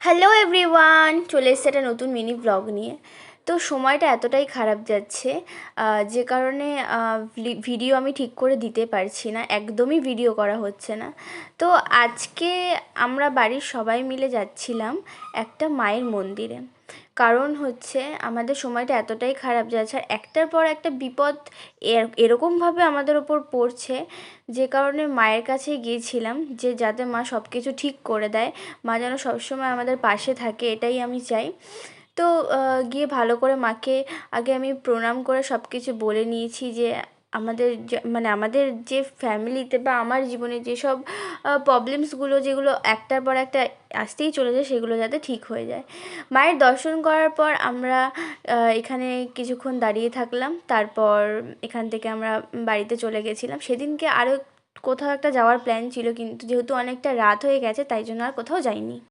Hello everyone, চলে এসেছে একটা নতুন মিনি ব্লগ নিয়ে। তো সময়টা এতটাই খারাপ যাচ্ছে যে কারণে ভিডিও আমি ঠিক করে দিতে পারছি না, একদমই ভিডিও করা হচ্ছে না। তো আজকে আমরা বাড়ির সবাই মিলে যাচ্ছিলাম একটা মায়ের মন্দিরে। কারণ হচ্ছে আমাদের সময়টা এতটাই খারাপ যাচ্ছে, আর একটার পর একটা বিপদ এরকমভাবে আমাদের ওপর পড়ছে, যে কারণে মায়ের কাছে গিয়েছিলাম যে যাতে মা সব কিছু ঠিক করে দেয়, মা যেন সবসময় আমাদের পাশে থাকে, এটাই আমি চাই। তো গিয়ে ভালো করে মাকে আগে আমি প্রণাম করে সব কিছু বলে নিয়েছি যে আমাদের মানে আমাদের যে ফ্যামিলিতে বা আমার জীবনে যেসব প্রবলেমসগুলো যেগুলো একটার পর একটা আসতেই চলেছে, সেগুলো যাতে ঠিক হয়ে যায়। মায়ের দর্শন করার পর আমরা এখানে কিছুক্ষণ দাঁড়িয়ে থাকলাম, তারপর এখান থেকে আমরা বাড়িতে চলে গেছিলাম। সেদিনকে আরও কোথাও একটা যাওয়ার প্ল্যান ছিল, কিন্তু যেহেতু অনেকটা রাত হয়ে গেছে তাই জন্য আর কোথাও যাইনি।